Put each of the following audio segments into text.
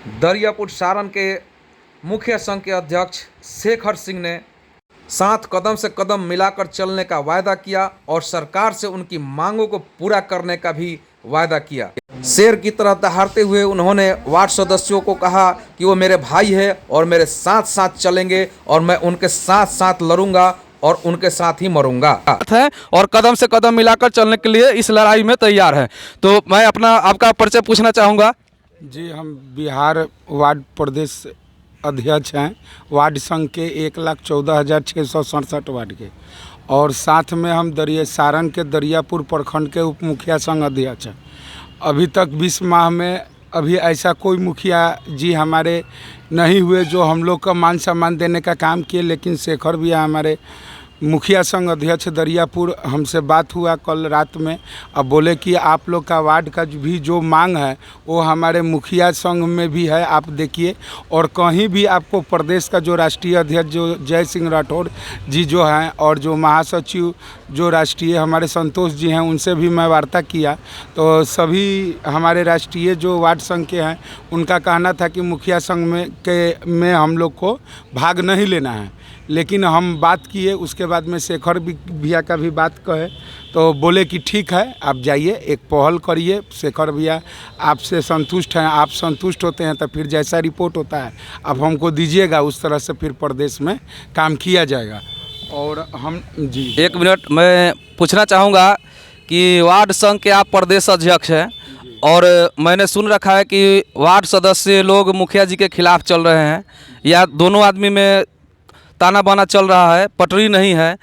दरियापुर सारण के मुखिया संघ के अध्यक्ष शेखर सिंह ने साथ कदम से कदम मिलाकर चलने का वायदा किया और सरकार से उनकी मांगों को पूरा करने का भी वायदा किया। शेर की तरह दहाड़ते हुए उन्होंने वार्ड सदस्यों को कहा कि वो मेरे भाई है और मेरे साथ साथ चलेंगे और मैं उनके साथ साथ लड़ूंगा और उनके साथ ही मरूंगा है और कदम से कदम मिलाकर चलने के लिए इस लड़ाई में तैयार है। तो मैं आपका परिचय पूछना चाहूँगा। जी, हम बिहार वार्ड प्रदेश अध्यक्ष हैं, वार्ड संघ के 1,14,667 वार्ड के, और साथ में हम सारण के दरियापुर प्रखंड के उप मुखिया संघ अध्यक्ष हैं। अभी तक 20 माह में अभी ऐसा कोई मुखिया जी हमारे नहीं हुए जो हम लोग का मान सम्मान देने का काम किए, लेकिन शेखर भैया हमारे मुखिया संघ अध्यक्ष दरियापुर, हमसे बात हुआ कल रात में। अब बोले कि आप लोग का वार्ड का भी जो मांग है वो हमारे मुखिया संघ में भी है, आप देखिए। और कहीं भी आपको प्रदेश का जो राष्ट्रीय अध्यक्ष जो जय सिंह राठौड़ जी जो हैं और जो महासचिव जो राष्ट्रीय हमारे संतोष जी हैं, उनसे भी मैं वार्ता किया। तो सभी हमारे राष्ट्रीय जो वार्ड संघ के हैं उनका कहना था कि मुखिया संघ में हम लोग को भाग नहीं लेना है। लेकिन हम बात किए, उसके बाद में शेखर भैया का भी बात कहे तो बोले कि ठीक है, आप जाइए, एक पहल करिए। शेखर भैया आपसे संतुष्ट हैं, आप संतुष्ट होते हैं तो फिर जैसा रिपोर्ट होता है आप हमको दीजिएगा, उस तरह से फिर प्रदेश में काम किया जाएगा। और हम जी एक मिनट मैं पूछना चाहूँगा कि वार्ड संघ के आप प्रदेश अध्यक्ष हैं और मैंने सुन रखा है कि वार्ड सदस्य लोग मुखिया जी के खिलाफ चल रहे हैं, या दोनों आदमी में ताना बाना चल रहा है, पटरी नहीं है।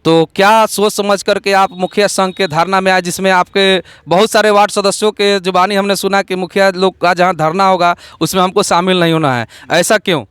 तो क्या सोच समझ करके आप मुखिया संघ के धरना में आए, जिसमें आपके बहुत सारे वार्ड सदस्यों के जुबानी हमने सुना कि मुखिया लोग का जहां धरना होगा उसमें हमको शामिल नहीं होना है, ऐसा क्यों?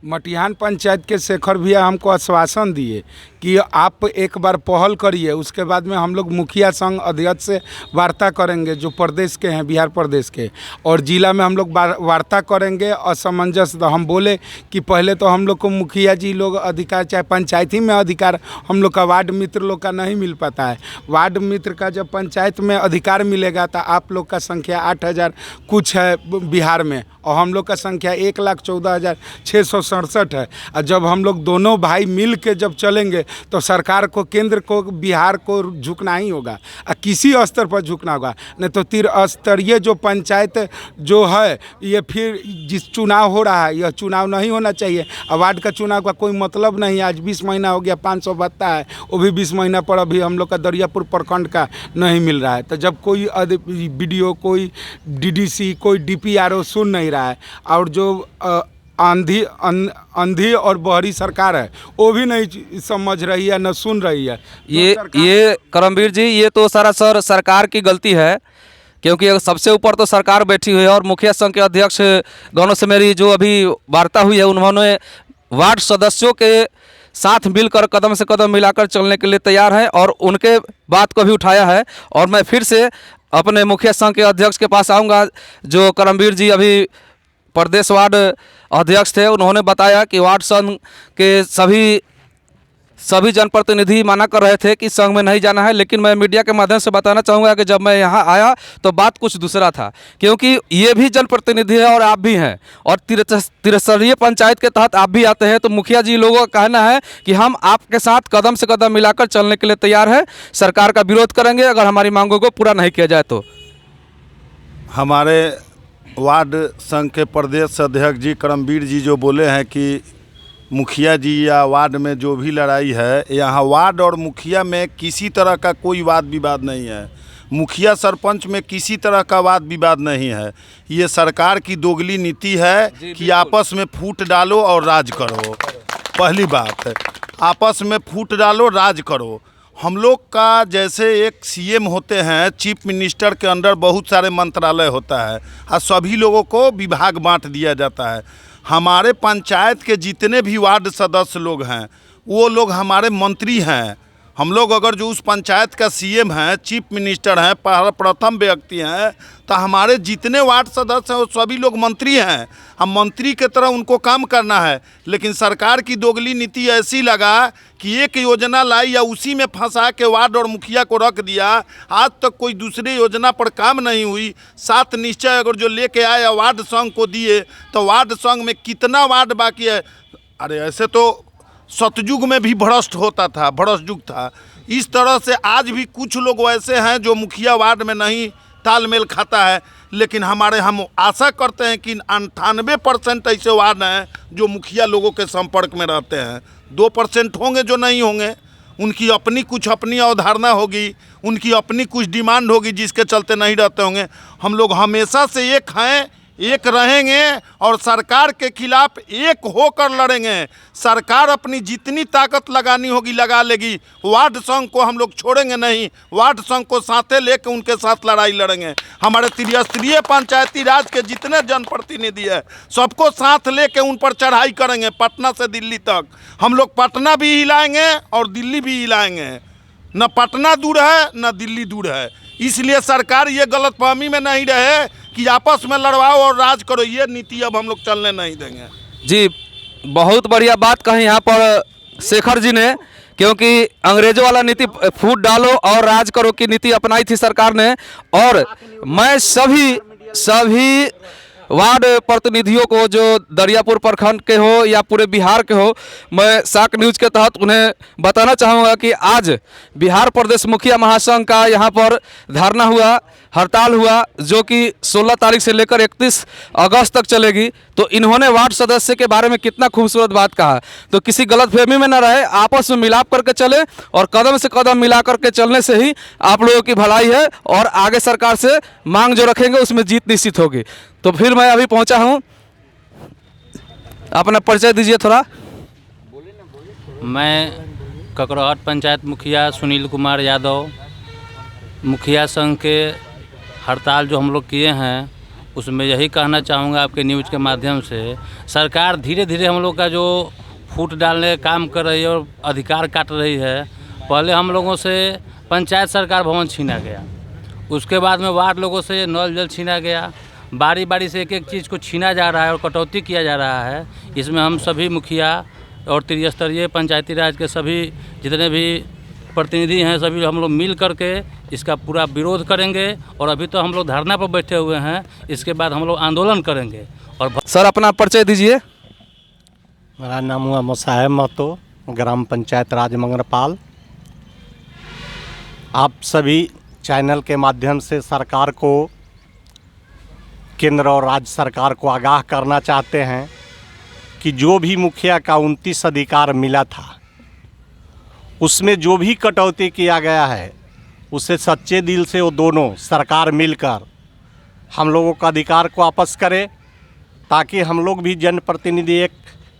मटिहान पंचायत के शेखर भैया हमको आश्वासन दिए कि आप एक बार पहल करिए, उसके बाद में हम लोग मुखिया संघ अध्यक्ष से वार्ता करेंगे जो प्रदेश के हैं, बिहार प्रदेश के, और जिला में हम लोग वार्ता करेंगे। असमंजस हम बोले कि पहले तो हम लोग को मुखिया जी लोग अधिकार, चाहे पंचायती में अधिकार हम लोग का वार्ड मित्र लोग का नहीं मिल पाता है। वार्ड मित्र का जब पंचायत में अधिकार मिलेगा तो आप लोग का संख्या 8,000 कुछ है बिहार में, और हम लोग का संख्या 1,14,667 है। और जब हम लोग दोनों भाई मिल के जब चलेंगे तो सरकार को, केंद्र को, बिहार को झुकना ही होगा और किसी स्तर पर झुकना होगा, नहीं तो त्रिस्तरीय जो पंचायत जो है ये फिर जिस चुनाव हो रहा है यह चुनाव नहीं होना चाहिए। वार्ड का चुनाव का कोई मतलब नहीं है। आज 20 महीना हो गया, 500 भत्ता है, वो भी 20 महीना पर अभी हम लोग का दरियापुर प्रखंड का नहीं मिल रहा है। तो जब कोई BDO, कोई DDC, कोई DPRO सुन नहीं रहा है, और जो अंधी और बहरी सरकार है वो भी नहीं समझ रही है, न सुन रही है। ये करमवीर जी, ये तो सरासर सरकार की गलती है, क्योंकि सबसे ऊपर तो सरकार बैठी हुई है और मुखिया संघ के अध्यक्ष दोनों से मेरी जो अभी वार्ता हुई है, उन्होंने वार्ड सदस्यों के साथ मिलकर कदम से कदम मिलाकर चलने के लिए तैयार हैं और उनके बात को भी उठाया है। और मैं फिर से अपने मुखिया संघ के अध्यक्ष के पास आऊँगा, जो करमवीर जी अभी प्रदेश वार्ड अध्यक्ष थे। उन्होंने बताया कि वार्ड संघ के सभी जनप्रतिनिधि मना कर रहे थे कि संघ में नहीं जाना है, लेकिन मैं मीडिया के माध्यम से बताना चाहूँगा कि जब मैं यहाँ आया तो बात कुछ दूसरा था, क्योंकि ये भी जनप्रतिनिधि है और आप भी हैं, और त्रिस्तरीय पंचायत के तहत आप भी आते हैं। तो मुखिया जी लोगों का कहना है कि हम आपके साथ कदम से कदम मिलाकर चलने के लिए तैयार हैं, सरकार का विरोध करेंगे अगर हमारी मांगों को पूरा नहीं किया जाए तो। हमारे वार्ड संघ के प्रदेश अध्यक्ष जी करमवीर जी जो बोले हैं कि मुखिया जी या वार्ड में जो भी लड़ाई है, यहाँ वार्ड और मुखिया में किसी तरह का कोई वाद विवाद नहीं है। मुखिया सरपंच में किसी तरह का वाद विवाद नहीं है। ये सरकार की दोगली नीति है कि आपस में फूट डालो और राज करो। पहली बात, आपस में फूट डालो, राज करो। हम लोग का जैसे एक CM होते हैं, चीफ मिनिस्टर के अंडर बहुत सारे मंत्रालय होता है और सभी लोगों को विभाग बांट दिया जाता है। हमारे पंचायत के जितने भी वार्ड सदस्य लोग हैं वो लोग हमारे मंत्री हैं, हम लोग अगर जो उस पंचायत का सीएम है, चीफ मिनिस्टर हैं, प्रथम व्यक्ति हैं, तो हमारे जितने वार्ड सदस्य हैं वो सभी लोग मंत्री हैं। हम मंत्री की तरह उनको काम करना है। लेकिन सरकार की दोगली नीति ऐसी लगा कि एक योजना लाई या उसी में फंसा के वार्ड और मुखिया को रख दिया। आज तक कोई दूसरी योजना पर काम नहीं हुई। 7 निश्चय अगर जो लेके आया वार्ड संघ को दिए, तो वार्ड संघ में कितना वार्ड बाकी है। अरे ऐसे तो सतयुग में भी भ्रष्ट होता था, भ्रष्ट युग था। इस तरह से आज भी कुछ लोग वैसे हैं जो मुखिया वार्ड में नहीं तालमेल खाता है। लेकिन हम आशा करते हैं कि 98% ऐसे वार्ड हैं जो मुखिया लोगों के संपर्क में रहते हैं। 2% होंगे जो नहीं होंगे, उनकी अपनी अवधारणा होगी, उनकी अपनी कुछ डिमांड होगी जिसके चलते नहीं रहते होंगे। हम लोग हमेशा से एक हैं, एक रहेंगे और सरकार के खिलाफ एक होकर लड़ेंगे। सरकार अपनी जितनी ताकत लगानी होगी लगा लेगी। वार्ड संघ को हम लोग छोड़ेंगे नहीं, वार्ड संघ को साथे लेकर उनके साथ लड़ाई लड़ेंगे। हमारे त्रिस्तरीय पंचायती राज के जितने जनप्रतिनिधि है सबको साथ लेके उन पर चढ़ाई करेंगे, पटना से दिल्ली तक। हम लोग पटना भी हिलाएंगे और दिल्ली भी हिलाएंगे। न पटना दूर है न दिल्ली दूर है। इसलिए सरकार ये गलतफहमी में नहीं रहे कि आपस में लड़वाओ और राज करो। ये नीति अब हम लोग चलने नहीं देंगे। जी, बहुत बढ़िया बात कही यहाँ पर शेखर जी ने, क्योंकि अंग्रेजों वाला नीति फूट डालो और राज करो की नीति अपनाई थी सरकार ने। और मैं सभी वार्ड प्रतिनिधियों को जो दरियापुर प्रखंड के हो या पूरे बिहार के हो, मैं साक न्यूज़ के तहत उन्हें बताना चाहूँगा कि आज बिहार प्रदेश मुखिया महासंघ का यहाँ पर धरना हुआ, हड़ताल हुआ, जो कि 16 तारीख से लेकर 31 अगस्त तक चलेगी। तो इन्होंने वार्ड सदस्य के बारे में कितना खूबसूरत बात कहा। तो किसी गलतफहमी में न रहे, आपस में मिलाप करके चले और कदम से कदम मिला करके चलने से ही आप लोगों की भलाई है और आगे सरकार से मांग जो रखेंगे उसमें जीत निश्चित होगी। तो फिर मैं अभी पहुंचा हूं, अपना परिचय दीजिए थोड़ा। मैं ककरौहट पंचायत मुखिया सुनील कुमार यादव। मुखिया संघ के हड़ताल जो हम लोग किए हैं उसमें यही कहना चाहूँगा आपके न्यूज़ के माध्यम से, सरकार धीरे धीरे हम लोग का जो फूट डालने का काम कर रही है और अधिकार काट रही है। पहले हम लोगों से पंचायत सरकार भवन छीना गया, उसके बाद में वार्ड लोगों से नल जल छीना गया। बारी बारी से एक एक चीज़ को छीना जा रहा है और कटौती किया जा रहा है। इसमें हम सभी मुखिया और त्रिस्तरीय पंचायती राज के सभी जितने भी प्रतिनिधि हैं सभी हम लोग मिल करके इसका पूरा विरोध करेंगे। और अभी तो हम लोग धरना पर बैठे हुए हैं, इसके बाद हम लोग आंदोलन करेंगे। और सर अपना परिचय दीजिए। मेरा नाम हुआ मुसाहिब महतो, ग्राम पंचायत राजमंगरपाल। आप सभी चैनल के माध्यम से सरकार को, केंद्र और राज्य सरकार को आगाह करना चाहते हैं कि जो भी मुखिया का 29 अधिकार मिला था उसमें जो भी कटौती किया गया है उसे सच्चे दिल से वो दोनों सरकार मिलकर हम लोगों का अधिकार को वापस करे, ताकि हम लोग भी जनप्रतिनिधि एक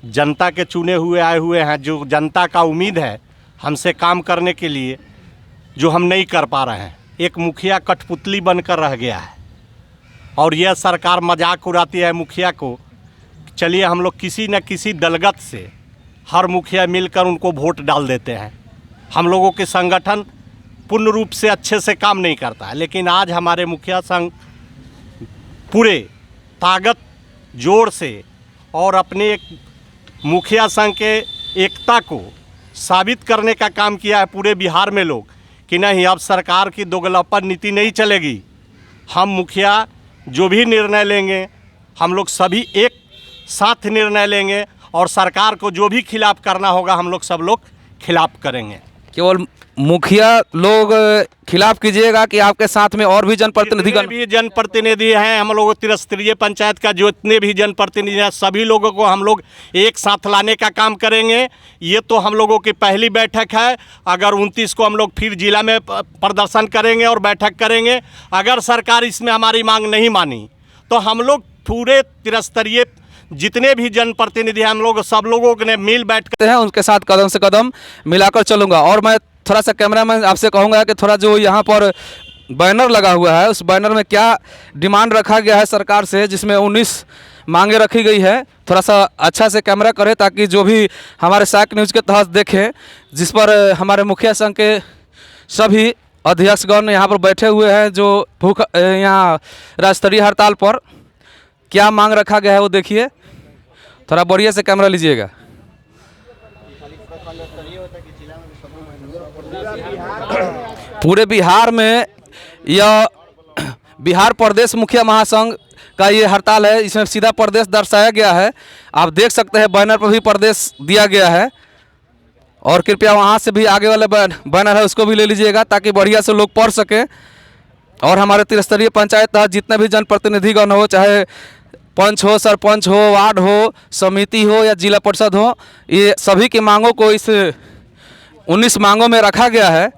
जनता के चुने हुए आए हुए हैं, जो जनता का उम्मीद है हमसे काम करने के लिए, जो हम नहीं कर पा रहे हैं। एक मुखिया कठपुतली बनकर रह गया है और यह सरकार मजाक उड़ाती है मुखिया को। चलिए हम लोग किसी न किसी दलगत से हर मुखिया मिलकर उनको वोट डाल देते हैं। हम लोगों के संगठन पूर्ण रूप से अच्छे से काम नहीं करता है, लेकिन आज हमारे मुखिया संघ पूरे ताकत जोर से और अपने एक मुखिया संघ के एकता को साबित करने का काम किया है पूरे बिहार में लोग, कि नहीं अब सरकार की दोगलापन नीति नहीं चलेगी। हम मुखिया जो भी निर्णय लेंगे हम लोग सभी एक साथ निर्णय लेंगे और सरकार को जो भी खिलाफ करना होगा हम लोग सब लोग खिलाफ करेंगे। केवल मुखिया लोग खिलाफ कीजिएगा कि आपके साथ में और भी जनप्रतिनिधिगण भी जनप्रतिनिधि हैं, हम लोग त्रिस्तरीय पंचायत का जितने भी जनप्रतिनिधि हैं सभी लोगों को हम लोग एक साथ लाने का काम करेंगे। ये तो हम लोगों की पहली बैठक है। अगर 29 को हम लोग फिर जिला में प्रदर्शन करेंगे और बैठक करेंगे। अगर सरकार इसमें हमारी मांग नहीं मानी तो हम लोग पूरे त्रिस्तरीय जितने भी जनप्रतिनिधि हम लोग सब लोगों ने मिल बैठ हैं उनके साथ कदम से कदम मिलाकर चलूँगा। और मैं थोड़ा सा कैमरामैन आपसे कहूँगा कि थोड़ा जो यहाँ पर बैनर लगा हुआ है, उस बैनर में क्या डिमांड रखा गया है सरकार से, जिसमें 19 मांगे रखी गई है। थोड़ा सा अच्छा से कैमरा करें ताकि जो भी हमारे साक न्यूज़ के तहत देखें, जिस पर हमारे मुखिया संघ के सभी अध्यक्षगण यहाँ पर बैठे हुए हैं, जो भूख यहाँ राज्य स्तरीय हड़ताल पर क्या मांग रखा गया है वो देखिए। थोड़ा बढ़िया से कैमरा लीजिएगा। पूरे बिहार में यह बिहार प्रदेश मुखिया महासंघ का ये हड़ताल है, इसमें सीधा प्रदेश दर्शाया गया है। आप देख सकते हैं बैनर पर भी प्रदेश दिया गया है, और कृपया वहाँ से भी आगे वाले बैनर है उसको भी ले लीजिएगा ताकि बढ़िया से लोग पढ़ सकें। और हमारे त्रिस्तरीय पंचायत तहत जितने भी जनप्रतिनिधिगण हो, चाहे पंच हो, सरपंच हो, वार्ड हो, समिति हो या जिला परिषद हो, ये सभी की मांगों को इस 19 मांगों में रखा गया है।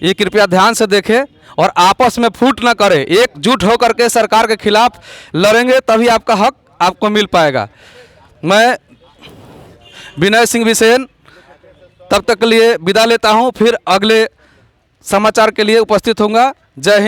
ये कृपया ध्यान से देखें और आपस में फूट न करें, एकजुट होकर के सरकार के खिलाफ लड़ेंगे तभी आपका हक आपको मिल पाएगा। मैं विनय सिंह बिसेन तब तक के लिए विदा लेता हूं, फिर अगले समाचार के लिए उपस्थित होऊंगा। जय हिंद।